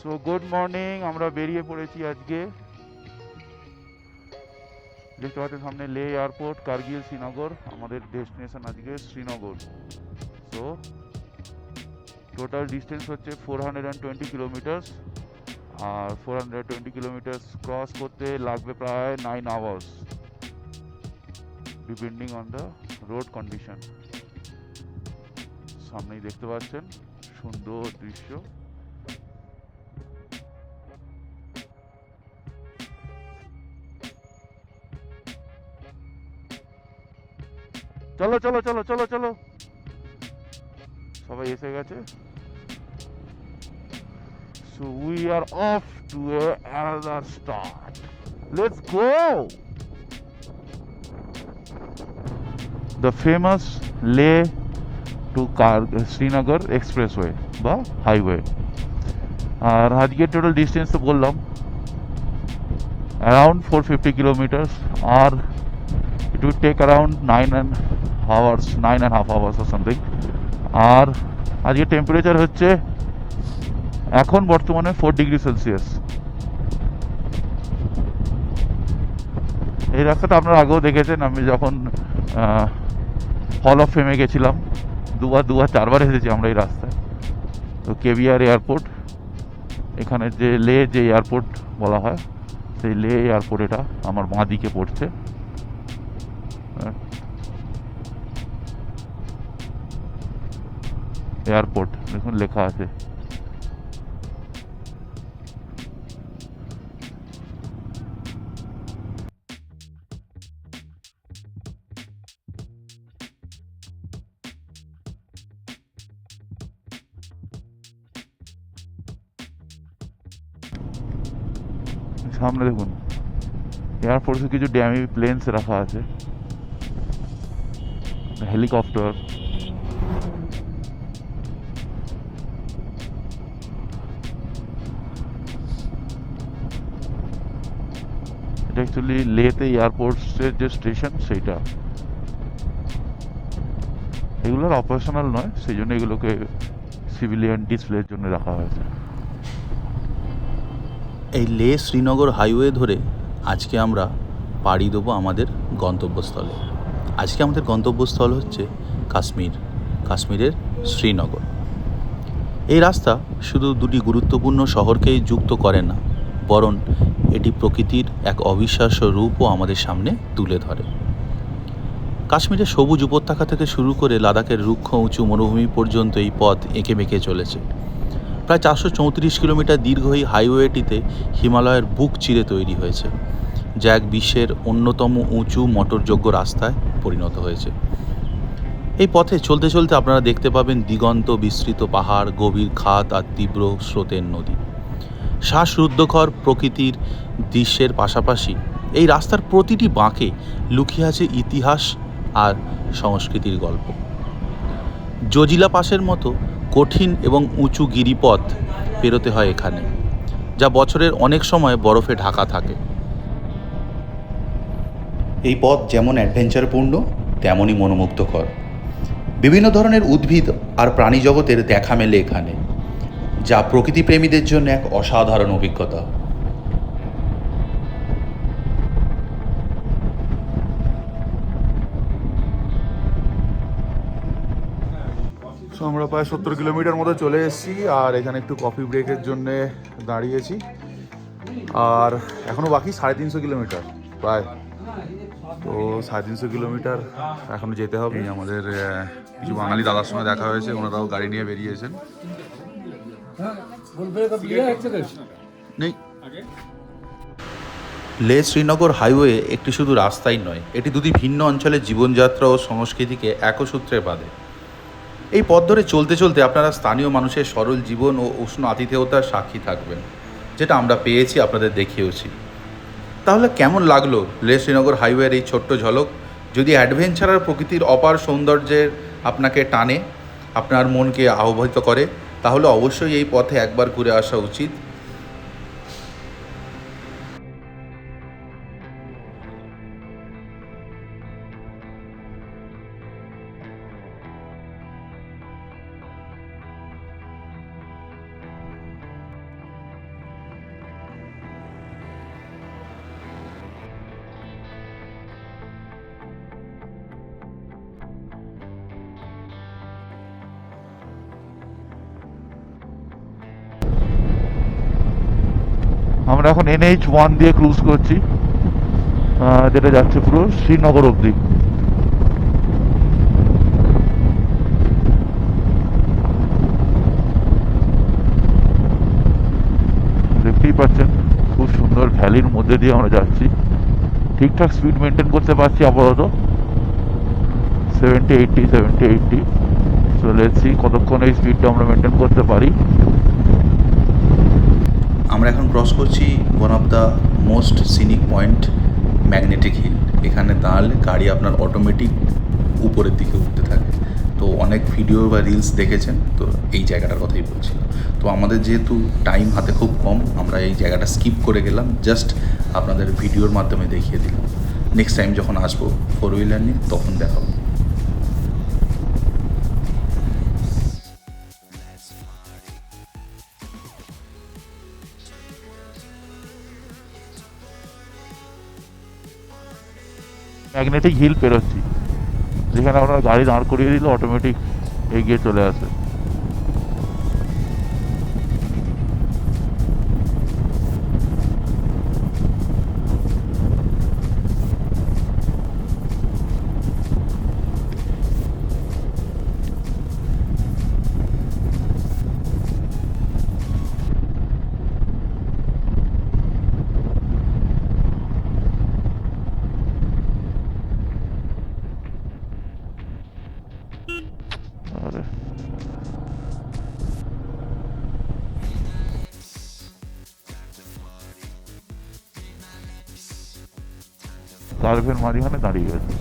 So good morning, আমরা বেরিয়ে পড়েছি আজকে। দেখতে পাচ্ছেন সামনে লে এয়ারপোর্ট, কার্গিল, শ্রীনগর। আমাদের ডেস্টিনেশন আজকে শ্রীনগর। সো টোটাল ডিস্টেন্স হচ্ছে 420 কিলোমিটার্স। আর 420 কিলোমিটার্স ক্রস করতে লাগবে প্রায় 9 hours, depending on the road condition. সামনেই দেখতে পাচ্ছেন সুন্দর দৃশ্য। চলো চলো চলো চলো চলো, সবাই এসে গেছে। So we are off to another start. Let's go! The famous Leh to Srinagar expressway বা highway. আর আজকে টোটাল ডিস্টেন্স তো বললাম around 450 kilometers, R it would take around 9.5 hours or something. আর আজকে টেম্পারেচার হচ্ছে এখন বর্তমানে 4 ডিগ্রি সেলসিয়াস। এই রাস্তাটা আপনারা আগেও দেখেছেন, আমি যখন হল অফ ফেমে গেছিলাম দুবার চারবার এসেছি আমরা এই রাস্তায়। তো কেভিআর এয়ারপোর্ট, এখানে যে লে যে এয়ারপোর্ট বলা হয়, সেই লে এয়ারপোর্ট এটা আমার বাঁ দিকে পড়ছে। এয়ারপোর্ট দেখুন লেখা আছে। সামনে দেখুন এয়ারফোর্সে কিছু ড্যামি প্লেনস রাখা আছে, হেলিকপ্টার। এটা অ্যাকচুয়ালি লেতে এয়ারপোর্টসের যে স্টেশন সেইটা। এগুলোর অপারেশনাল নয়, সেই জন্য এগুলোকে সিভিলিয়ান ডিসপ্লের জন্য রাখা হয়েছে। এই লে শ্রীনগর হাইওয়ে ধরে আজকে আমরা পাড়ি দেবো আমাদের গন্তব্যস্থলে। আজকে আমাদের গন্তব্যস্থল হচ্ছে কাশ্মীরের শ্রীনগর। এই রাস্তা শুধু দুটি গুরুত্বপূর্ণ শহরকেই যুক্ত করে না, বরং এটি প্রকৃতির এক অবিশ্বাস্য রূপও আমাদের সামনে তুলে ধরে। কাশ্মীরের সবুজ উপত্যকা থেকে শুরু করে লাদাখের রুক্ষ উঁচু মরুভূমি পর্যন্ত এই পথ এঁকে বেঁকে চলেছে। প্রায় 434 কিলোমিটার দীর্ঘ এই হাইওয়েটিতে হিমালয়ের বুক চিরে তৈরি হয়েছে, যা এক বিশ্বের অন্যতম উঁচু মোটরযোগ্য রাস্তায় পরিণত হয়েছে। এই পথে চলতে চলতে আপনারা দেখতে পাবেন দিগন্ত বিস্তৃত পাহাড়, গভীর খাত আর তীব্র স্রোতের নদী। শ্বাসরুদ্ধকর প্রকৃতির দৃশ্যের পাশাপাশি এই রাস্তার প্রতিটি বাঁকে লুকিয়ে আছে ইতিহাস আর সংস্কৃতির গল্প। জজিলা পাসের মতো কঠিন এবং উঁচু গিরিপথ পেরোতে হয় এখানে, যা বছরের অনেক সময় বরফে ঢাকা থাকে। এই পথ যেমন অ্যাডভেঞ্চারপূর্ণ, তেমনই মনোমুগ্ধকর। বিভিন্ন ধরনের উদ্ভিদ আর প্রাণী জগতের দেখা মেলে এখানে, যা প্রকৃতিপ্রেমীদের জন্য এক অসাধারণ অভিজ্ঞতা। সো আমরা প্রায় 70 কিলোমিটার মতো চলে এসেছি, আর এখানে একটু কফি ব্রেকের জন্যে দাঁড়িয়েছি। আর এখনও বাকি 350 কিলোমিটার প্রায়। তো 350 কিলোমিটার এখনও যেতে হবে। আমাদের কিছু বাঙালি দাদার সঙ্গে দেখা হয়েছে, ওনারাও গাড়ি নিয়ে বেরিয়েছেন। নেই, লে শ্রীনগর হাইওয়ে একটি শুধু রাস্তাই নয়, এটি দুটি ভিন্ন অঞ্চলের জীবনযাত্রা ও সংস্কৃতিকে একসূত্রে বাঁধে। এই পথ ধরে চলতে চলতে আপনারা স্থানীয় মানুষের সরল জীবন ও উষ্ণ আতিথেয়তার সাক্ষী থাকবেন, যেটা আমরা পেয়েছি, আপনাদের দেখিয়েছি। তাহলে কেমন লাগলো লে শ্রীনগর হাইওয়ের এই ছোট্ট ঝলক? যদি অ্যাডভেঞ্চার আর প্রকৃতির অপার সৌন্দর্যের আপনাকে টানে, আপনার মনকে আহ্বায়িত করে, তাহলে অবশ্যই এই পথে একবার ঘুরে আসা উচিত। আমরা এখন NH1 দিয়ে ক্রুজ করছি, যেটা যাচ্ছে পুরো শ্রীনগর অবধি। দেখতেই পাচ্ছেন খুব সুন্দর ভ্যালির মধ্যে দিয়ে আমরা যাচ্ছি। ঠিকঠাক স্পিড মেনটেন করতে পারছি আপাতত 70-80 সো লেটস সি কতক্ষণ এই স্পিডটা আমরা মেনটেন করতে পারি। আমরা এখন ক্রস করছি one of the most scenic point, magnetic hill. এখানে দাঁড়ালে গাড়ি আপনার অটোমেটিক উপরের দিকে উঠতে থাকে। তো অনেক ভিডিও বা রিলস দেখেছেন, তো এই জায়গাটার কথাই বলছিলাম। তো আমাদের যেহেতু টাইম হাতে খুব কম, আমরা এই জায়গাটা স্কিপ করে গেলাম, জাস্ট আপনাদের ভিডিওর মাধ্যমে দেখিয়ে দিলাম। নেক্সট টাইম যখন আসবো 4 হুইলার নিয়ে তখন দেখাবো। ম্যাগনেটিক হিল পেরোচ্ছি, যেখানে আমরা গাড়ি দাঁড় করিয়ে দিলে অটোমেটিক এগিয়ে চলে আসে। কার্ভের মাঝখানে দাঁড়িয়ে গেছে।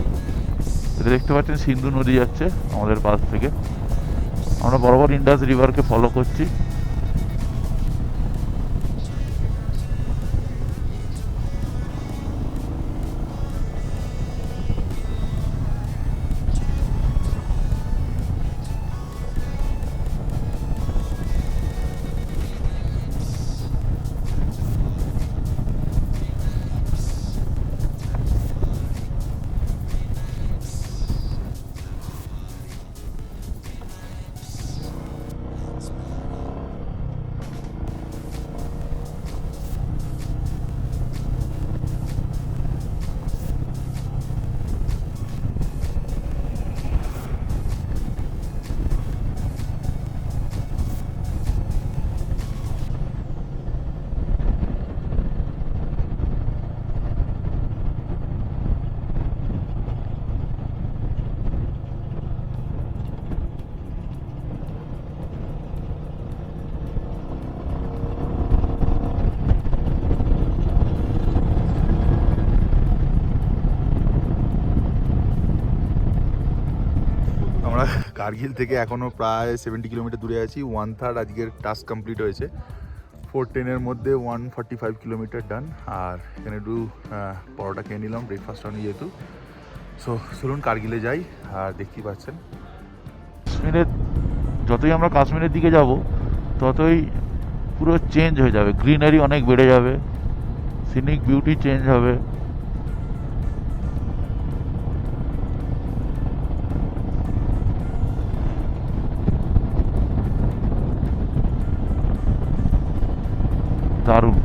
এটা দেখতে পাচ্ছেন সিন্ধু নদী যাচ্ছে আমাদের পাশ থেকে। আমরা বরাবর ইন্ডাস রিভারকে ফলো করছি। আমরা কার্গিল থেকে এখনও প্রায় 70 কিলোমিটার দূরে আছি। 1/3 আজকের টাস্ক কমপ্লিট হয়েছে। 410-এর মধ্যে 145 কিলোমিটার ডান। আর এখানে একটু পরোটা খেয়ে নিলাম, ব্রেকফাস্ট হয়নি যেহেতু। সো চলুন কার্গিলে যাই। আর দেখতেই পাচ্ছেন কাশ্মীরের, যতই আমরা কাশ্মীরের দিকে যাব ততই পুরো চেঞ্জ হয়ে যাবে, গ্রিনারি অনেক বেড়ে যাবে, সিনিক বিউটি চেঞ্জ হবে। দারুণ।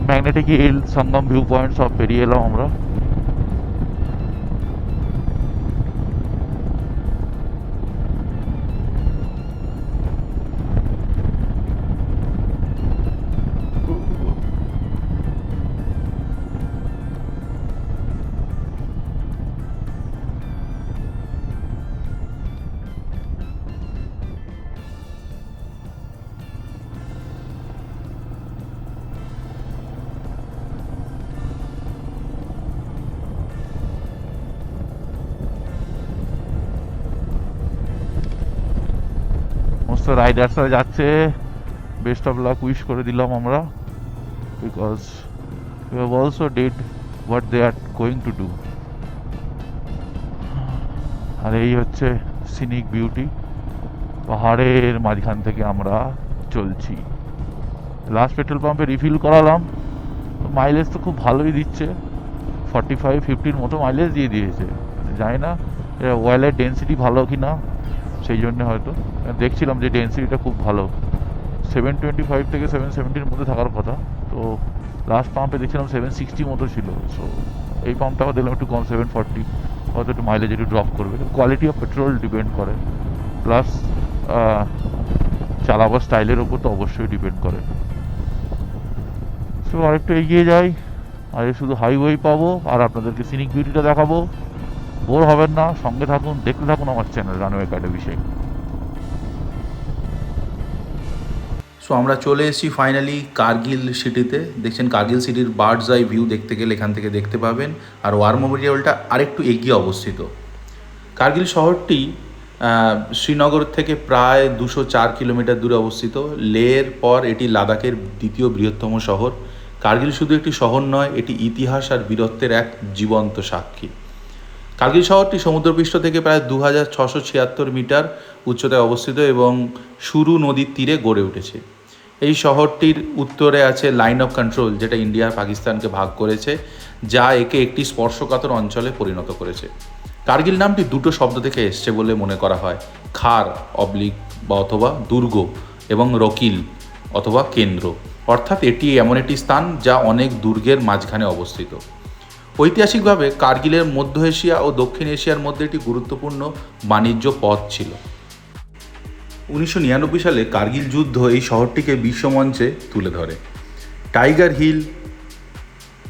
ম্যাগনেটিক হিল, সঙ্গম ভিউ পয়েন্ট সব পেরিয়ে এলাম আমরা। সমস্ত রাইডার্সরা যাচ্ছে, বেস্ট অফ লাক উইশ করে দিলাম আমরা, because we have also did what they are going to do. আর এই হচ্ছে সিনিক বিউটি, পাহাড়ের মাঝখান থেকে আমরা চলছি। লাস্ট পেট্রোল পাম্পে রিফিল করালাম, মাইলেজ তো খুব ভালোই দিচ্ছে, 45-50 মতো মাইলেজ দিয়ে দিয়েছে। জানি না অয়েলের ডেন্সিটি ভালো কি না, সেই জন্য হয়তো দেখছিলাম যে ডেন্সিটিটা খুব ভালো। 725 থেকে 770-র মধ্যে থাকার কথা। তো লাস্ট পাম্পে দেখছিলাম 760 মতো ছিল। সো এই পাম্পটাও দেখলাম একটু কম, 740, হয়তো একটু মাইলেজ একটু ড্রপ করবে। কোয়ালিটি অফ পেট্রোল ডিপেন্ড করে, প্লাস চালাবার স্টাইলের ওপর তো অবশ্যই ডিপেন্ড করে। সো আরেকটু এগিয়ে যাই, আর শুধু হাইওয়ে পাবো আর আপনাদেরকে সিনিক বিউটিটা দেখাবো। বোর হবেন না, সঙ্গে থাকুন, দেখতে থাকুন আমার channel runway academy Sheikh. So আমরা চলে এসেছি ফাইনালি কার্গিল সিটিতে। দেখছেন কার্গিল সিটির বার্ডস আই ভিউ দেখতে গেলে এখান থেকে দেখতে পাবেন। আর ওয়ার মেমোরিয়ালটা আরেকটু এগিয়ে অবস্থিত। কার্গিল শহরটি শ্রীনগর থেকে প্রায় 204 কিলোমিটার দূরে অবস্থিত। লের পর এটি লাদাখের দ্বিতীয় বৃহত্তম শহর। কার্গিল শুধু একটি শহর নয়, এটি ইতিহাস আর বীরত্বের এক জীবন্ত সাক্ষী। কার্গিল শহরটি সমুদ্রপৃষ্ঠ থেকে প্রায় 2676 মিটার উচ্চতায় অবস্থিত এবং সুরু নদীর তীরে গড়ে উঠেছে। এই শহরটির উত্তরে আছে লাইন অফ কন্ট্রোল, যেটা ইন্ডিয়া আর পাকিস্তানকে ভাগ করেছে, যা একে একটি স্পর্শকাতর অঞ্চলে পরিণত করেছে। কার্গিল নামটি দুটো শব্দ থেকে এসছে বলে মনে করা হয়, খার অবলিক বা অথবা দুর্গ এবং রকিল অথবা কেন্দ্র, অর্থাৎ এটি এমন একটি স্থান যা অনেক দুর্গের মাঝখানে অবস্থিত। ঐতিহাসিকভাবে কার্গিলের মধ্য এশিয়া ও দক্ষিণ এশিয়ার মধ্যে একটি গুরুত্বপূর্ণ বাণিজ্য পথ ছিল। 1999 সালে কার্গিল যুদ্ধ এই শহরটিকে বিশ্বমঞ্চে তুলে ধরে। টাইগার হিল,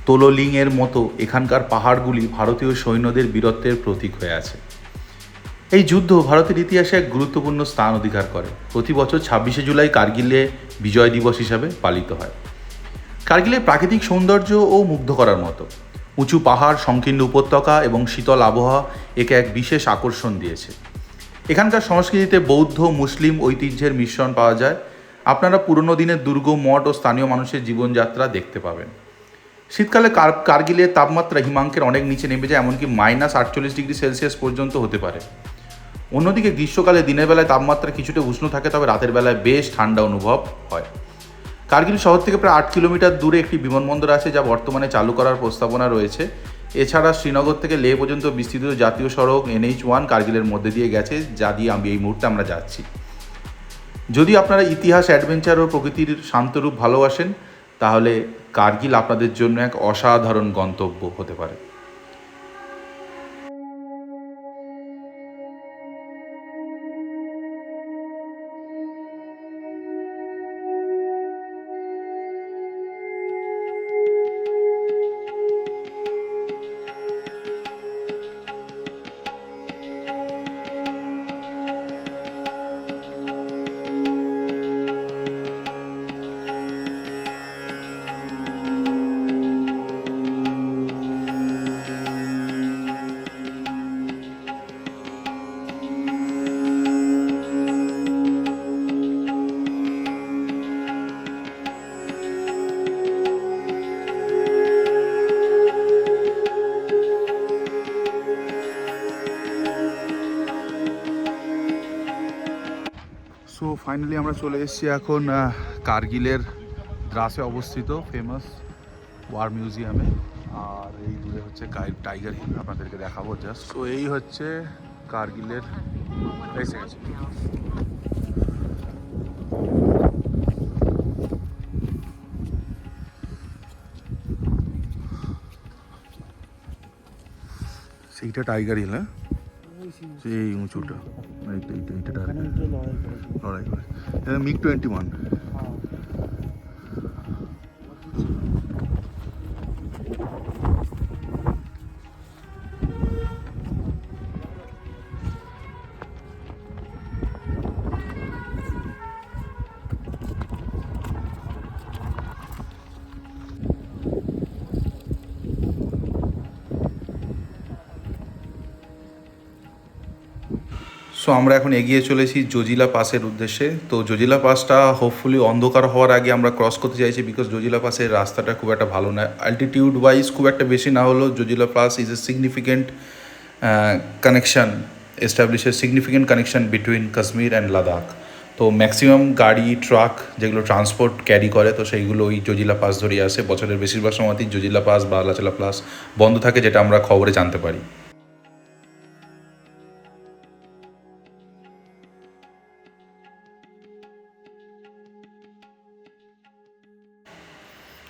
তোলোলিংয়ের মতো এখানকার পাহাড়গুলি ভারতীয় সৈন্যদের বীরত্বের প্রতীক হয়ে আছে। এই যুদ্ধ ভারতের ইতিহাসে এক গুরুত্বপূর্ণ স্থান অধিকার করে। প্রতি বছর 26শে জুলাই কার্গিলে বিজয় দিবস হিসাবে পালিত হয়। কার্গিলের প্রাকৃতিক সৌন্দর্য ও মুগ্ধ করার মতো। উঁচু পাহাড়, সংকীর্ণ উপত্যকা এবং শীতল আবহাওয়া একে এক বিশেষ আকর্ষণ দিয়েছে। এখানকার সংস্কৃতিতে বৌদ্ধ মুসলিম ঐতিহ্যের মিশ্রণ পাওয়া যায়। আপনারা পুরনো দিনের দুর্গ, মঠ ও স্থানীয় মানুষের জীবনযাত্রা দেখতে পাবেন। শীতকালে কার্গিলের তাপমাত্রা হিমাঙ্কের অনেক নিচে নেমে যায়, এমনকি -48 ডিগ্রি সেলসিয়াস পর্যন্ত হতে পারে। অন্যদিকে গ্রীষ্মকালে দিনের বেলায় তাপমাত্রা কিছুটা উষ্ণ থাকে, তবে রাতের বেলায় বেশ ঠান্ডা অনুভব হয়। কার্গিল শহর থেকে প্রায় 8 কিলোমিটার দূরে একটি বিমানবন্দর আছে, যা বর্তমানে চালু করার প্রস্তাবনা রয়েছে। এছাড়া শ্রীনগর থেকে লেহ পর্যন্ত বিস্তৃত জাতীয় সড়ক NH1 কার্গিলের মধ্যে দিয়ে গেছে, যা দিয়ে এই মুহূর্তে আমরা যাচ্ছি। যদি আপনারা ইতিহাস, অ্যাডভেঞ্চার ও প্রকৃতির শান্তরূপ ভালোবাসেন, তাহলে কার্গিল আপনাদের জন্য এক অসাধারণ গন্তব্য হতে পারে। সো ফাইনালি আমরা চলে এসেছি এখন কার্গিলের দ্রাসে অবস্থিত ফেমাস ওয়ার মিউজিয়ামে। আর এই দূরে হচ্ছে টাইগার হিল, আপনাদেরকে দেখাবো জাস্ট। সো এই হচ্ছে কার্গিলের এসে গেছে। সেইটা টাইগার হিল, হ্যাঁ, সেই উঁচুটা, এইটা লড়াই করে MiG-21। সো আমরা এখন এগিয়ে চলেছি জজিলা পাসের উদ্দেশ্যে। তো জজিলা পাসটা হোপফুলি অন্ধকার হওয়ার আগে আমরা ক্রস করতে চাইছি, বিকজ জজিলা পাসের রাস্তাটা খুব একটা ভালো নয়। অ্যাল্টিটিউড ওয়াইজ খুব একটা বেশি না হলেও Zojila pass is a significant connection, এস্টাবলিশের significant connection between Kashmir and Ladakh. তো ম্যাক্সিমাম গাড়ি, ট্রাক যেগুলো ট্রান্সপোর্ট ক্যারি করে, তো সেইগুলো ওই জজিলা পাস ধরেই আসে। বছরের বেশিরভাগ সময়তেই জজিলা পাস বা লাচালা পাস বন্ধ থাকে, যেটা আমরা খবরে জানতে পারি।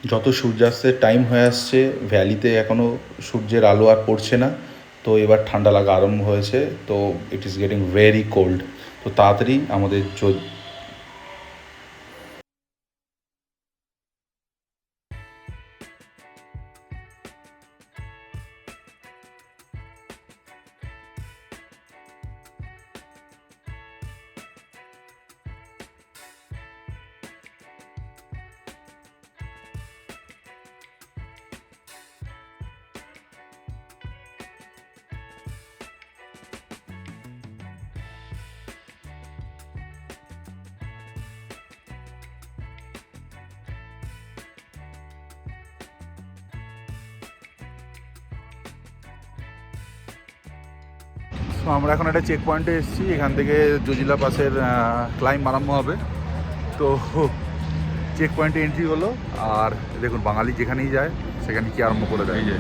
যত সূর্যাস্তের টাইম হয়ে আসছে ভ্যালিতে এখনও সূর্যের আলো আর পড়ছে না, তো এবার ঠান্ডা লাগা আরম্ভ হয়েছে। তো it is getting very cold. তো তাড়াতাড়ি আমাদের সো আমরা এখন একটা চেক পয়েন্টে এসেছি, এখান থেকে জজিলা পাসের ক্লাইম্ব আরম্ভ হবে। তো চেক পয়েন্টে এন্ট্রি হলো, আর দেখুন বাঙালি যেখানেই যায় সেখানে কি আরম্ভ করে দেয়। যে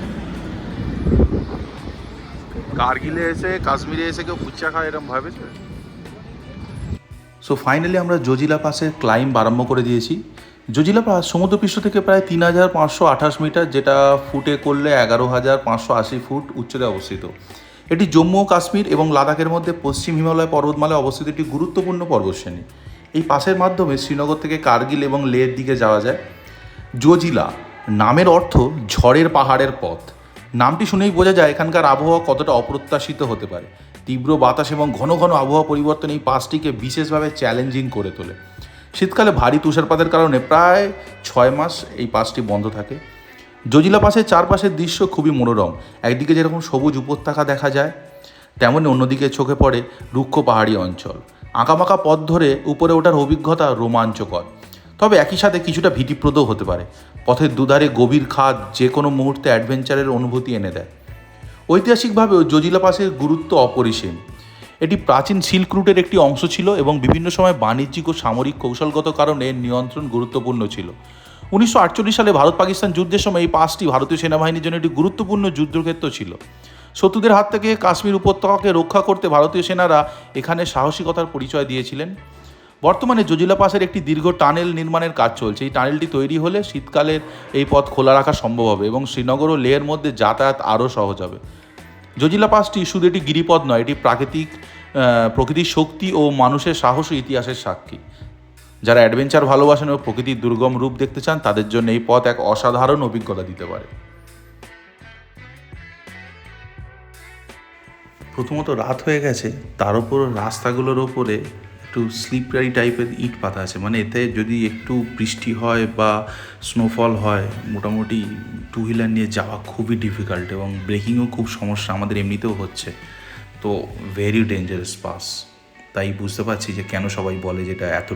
কার্গিলে এসে কাশ্মীরে এসে কেউ ফুচকা খায় এরকম ভেবেছে? সো ফাইনালি আমরা জজিলা পাসের ক্লাইম্ব আরম্ভ করে দিয়েছি। জজিলা পাস সমুদ্রপৃষ্ঠ থেকে প্রায় 3528 মিটার, যেটা ফুটে করলে 11580 ফুট উচ্চতায় অবস্থিত। এটি জম্মু ও কাশ্মীর এবং লাদাখের মধ্যে পশ্চিম হিমালয় পর্বতমালায় অবস্থিত একটি গুরুত্বপূর্ণ পর্বতশ্রেণী। এই পাসের মাধ্যমে শ্রীনগর থেকে কার্গিল এবং লেহর দিকে যাওয়া যায়। জজিলা নামের অর্থ ঝড়ের পাহাড়ের পথ। নামটি শুনেই বোঝা যায় এখানকার আবহাওয়া কতটা অপ্রত্যাশিত হতে পারে। তীব্র বাতাস এবং ঘন ঘন আবহাওয়া পরিবর্তন এই পাসটিকে বিশেষভাবে চ্যালেঞ্জিং করে তোলে। শীতকালে ভারী তুষারপাতের কারণে প্রায় 6 মাস এই পাসটি বন্ধ থাকে। জজিলা পাসের চারপাশের দৃশ্য খুবই মনোরম। একদিকে যেরকম সবুজ উপত্যকা দেখা যায়, তেমনি অন্যদিকে চোখে পড়ে রুক্ষ পাহাড়ি অঞ্চল। আঁকাবাঁকা পথ ধরে উপরে ওঠার অভিজ্ঞতা রোমাঞ্চকর, তবে একই সাথে কিছুটা ভীতিপ্রদও হতে পারে। পথের দুধারে গভীর খাদ যে কোনো মুহূর্তে অ্যাডভেঞ্চারের অনুভূতি এনে দেয়। ঐতিহাসিকভাবেও জজিলা পাসের গুরুত্ব অপরিসীম। এটি প্রাচীন সিল্ক রুটের একটি অংশ ছিল এবং বিভিন্ন সময় বাণিজ্যিক ও সামরিক কৌশলগত কারণে নিয়ন্ত্রণ গুরুত্বপূর্ণ ছিল। 1948 সালে ভারত পাকিস্তান যুদ্ধের সময় এই পাসটি ভারতীয় সেনাবাহিনীর জন্য একটি গুরুত্বপূর্ণ যুদ্ধক্ষেত্র ছিল। শত্রুদের হাত থেকে কাশ্মীর উপত্যকাকে রক্ষা করতে ভারতীয় সেনারা এখানে সাহসিকতার পরিচয় দিয়েছিলেন। বর্তমানে জজিলা পাসের একটি দীর্ঘ টানেল নির্মাণের কাজ চলছে। এই টানেলটি তৈরি হলে শীতকালের এই পথ খোলা রাখা সম্ভব হবে এবং শ্রীনগর ও লেহের মধ্যে যাতায়াত আরও সহজ হবে। জজিলা পাসটি শুধু একটি গিরিপথ নয়, এটি প্রকৃতির শক্তি ও মানুষের সাহস ও ইতিহাসের সাক্ষী। যারা অ্যাডভেঞ্চার ভালোবাসেন ও প্রকৃতির দুর্গম রূপ দেখতে চান তাদের জন্য এই পথ এক অসাধারণ অভিজ্ঞতা দিতে পারে। প্রথমত রাত হয়ে গেছে, তার উপর রাস্তাগুলোর ওপরে একটু স্লিপারি টাইপের ইট পাতা আছে, মানে এতে যদি একটু বৃষ্টি হয় বা স্নোফল হয় মোটামুটি টু হুইলার নিয়ে যাওয়া খুবই ডিফিকাল্ট এবং ব্রেকিংও খুব সমস্যা, আমাদের এমনিতেও হচ্ছে। তো ভেরি ডেঞ্জারাস পাস। তাই বুঝতে পারছি যে কেন সবাই বলে যেটা এত।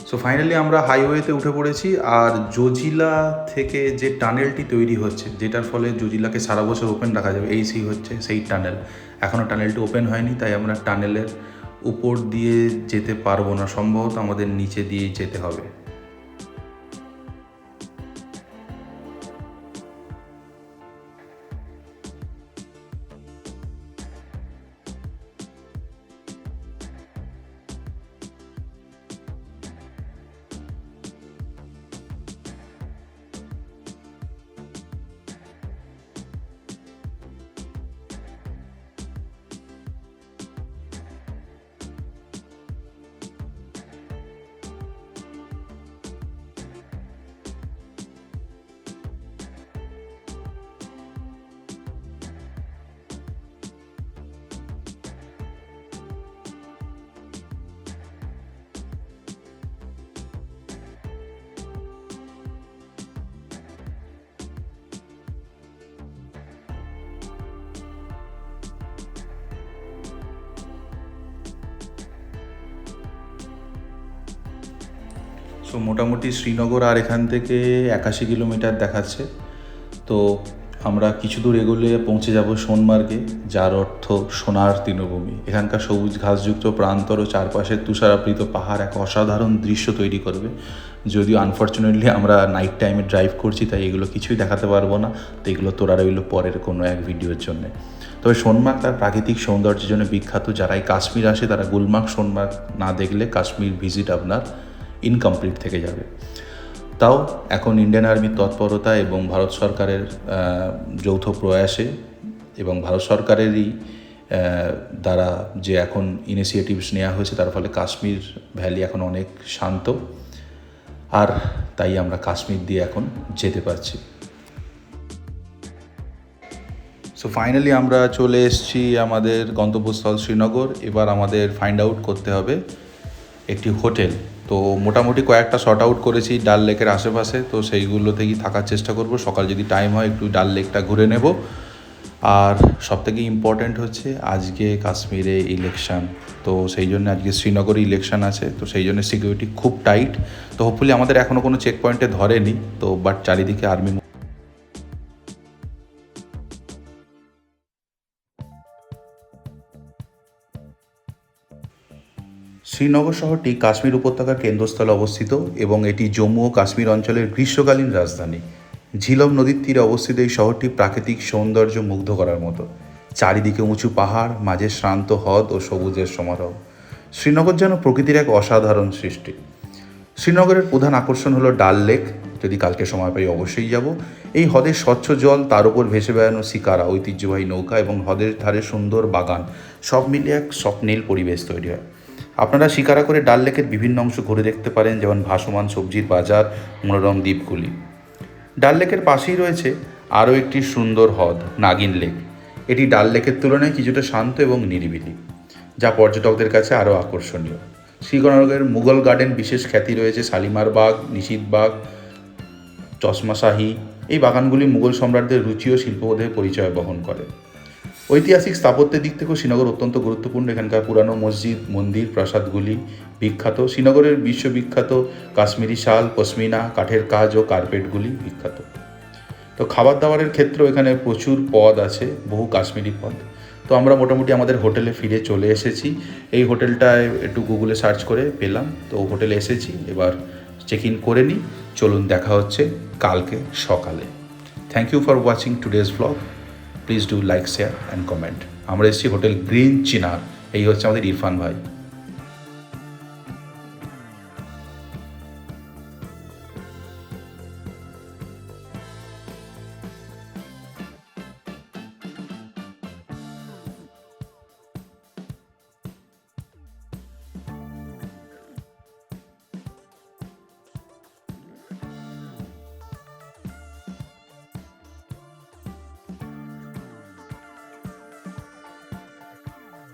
সো ফাইনালি আমরা হাইওয়েতে উঠে পড়েছি। আর জজিলা থেকে যে টানেলটি তৈরি হচ্ছে, যেটার ফলে জজিলাকে সারা বছর ওপেন রাখা যাবে, এই হচ্ছে সেই টানেল। এখনও টানেলটি ওপেন হয়নি, তাই আমরা টানেলের উপর দিয়ে যেতে পারবো না, সম্ভবত আমাদের নিচে দিয়ে যেতে হবে। সো মোটামুটি শ্রীনগর আর এখান থেকে 81 কিলোমিটার দেখাচ্ছে। তো আমরা কিছু দূর এগোলে পৌঁছে যাব সোনমার্গে, যার অর্থ সোনার তৃণভূমি। এখানকার সবুজ ঘাসযুক্ত প্রান্তর ও চারপাশের তুষারাবৃত পাহাড় এক অসাধারণ দৃশ্য তৈরি করবে। যদিও আনফর্চুনেটলি আমরা নাইট টাইমে ড্রাইভ করছি, তাই এগুলো কিছুই দেখাতে পারবো না। তো এগুলো তোরা রইল পরের কোনো এক ভিডিওর জন্য। তবে সোনমার্গ তার প্রাকৃতিক সৌন্দর্যের জন্য বিখ্যাত। যারাই কাশ্মীর আসে তারা গুলমার্গ সোনমার্গ না দেখলে কাশ্মীর ভিজিট আপনার ইনকমপ্লিট থেকে যাবে। তাও এখন ইন্ডিয়ান আর্মির তৎপরতা এবং ভারত সরকারের যৌথ প্রয়াসে এবং ভারত সরকারেরই দ্বারা যে এখন ইনিশিয়েটিভস নেওয়া হয়েছে, তার ফলে কাশ্মীর ভ্যালি এখন অনেক শান্ত, আর তাই আমরা কাশ্মীর দিয়ে এখন যেতে পারছি। সো ফাইনালি আমরা চলে এসেছি আমাদের গন্তব্যস্থল শ্রীনগর। এবার আমাদের ফাইন্ড আউট করতে হবে একটি হোটেল। তো মোটামুটি কয়েকটা শর্ট আউট করেছি ডাল লেকের আশেপাশে, তো সেইগুলো থেকেই থাকার চেষ্টা করব। সকাল যদি টাইম হয় একটু ডাল লেকটা ঘুরে নেব। আর সবথেকে ইম্পর্ট্যান্ট হচ্ছে আজকে কাশ্মীরে ইলেকশান, তো সেই জন্য আজকে শ্রীনগরে ইলেকশান আছে, তো সেই জন্য সিকিউরিটি খুব টাইট। তো হোপফুলি আমাদের এখনও কোনো চেক পয়েন্টে ধরেনি, তো বাট চারিদিকে আর্মি। শ্রীনগর শহরটি কাশ্মীর উপত্যকার কেন্দ্রস্থলে অবস্থিত এবং এটি জম্মু ও কাশ্মীর অঞ্চলের গ্রীষ্মকালীন রাজধানী। ঝিলম নদীর তীরে অবস্থিত এই শহরটি প্রাকৃতিক সৌন্দর্য মুগ্ধ করার মতো। চারিদিকে উঁচু পাহাড়, মাঝে শ্রান্ত হ্রদ ও সবুজের সমারোহ। শ্রীনগর যেন প্রকৃতির এক অসাধারণ সৃষ্টি। শ্রীনগরের প্রধান আকর্ষণ হলো ডাল লেক। যদি কালকে সময় পাই অবশ্যই যাব। এই হ্রদের স্বচ্ছ জল, তার উপর ভেসে বেড়ানো শিকারা, ঐতিহ্যবাহী নৌকা এবং হ্রদের ধারে সুন্দর বাগান, সব মিলিয়ে এক স্বপ্নীল পরিবেশ তৈরি হয়। আপনারা শিকারা করে ডাল লেকের বিভিন্ন অংশ ঘুরে দেখতে পারেন, যেমন ভাসমান সবজির বাজার, মনোরম দ্বীপগুলি। ডাল লেকের পাশেই রয়েছে আরও একটি সুন্দর হ্রদ, নাগিন লেক। এটি ডাল লেকের তুলনায় কিছুটা শান্ত এবং নিরিবিলি, যা পর্যটকদের কাছে আরও আকর্ষণীয়। শ্রীনগরের মুঘল গার্ডেন বিশেষ খ্যাতি রয়েছে। শালিমার বাগ, নিশিত বাগ, চশমাশাহী, এই বাগানগুলি মুঘল সম্রাটদের রুচি ও শিল্পবোধের পরিচয় বহন করে। ঐতিহাসিক স্থাপত্যের দিক থেকেও শ্রীনগর অত্যন্ত গুরুত্বপূর্ণ। এখানকার পুরানো মসজিদ, মন্দির, প্রাসাদগুলি বিখ্যাত। শ্রীনগরের বিশ্ববিখ্যাত কাশ্মীরি শাল, পশমিনা, কাঠের কাজ ও কার্পেটগুলি বিখ্যাত। তো খাবার দাবারের ক্ষেত্রেও এখানে প্রচুর পদ আছে, বহু কাশ্মীরি পদ। তো আমরা মোটামুটি আমাদের হোটেলে ফিরে চলে এসেছি। এই হোটেলটায় একটু গুগলে সার্চ করে পেলাম, তো হোটেলে এসেছি। এবার চেক ইন করে নিই। চলুন দেখা হচ্ছে কালকে সকালে। Thank you for watching today's blog. Please do like, share and comment. আমরা এসেছি হোটেল গ্রিন চিনার। এই হচ্ছে আমাদের ইরফান ভাই।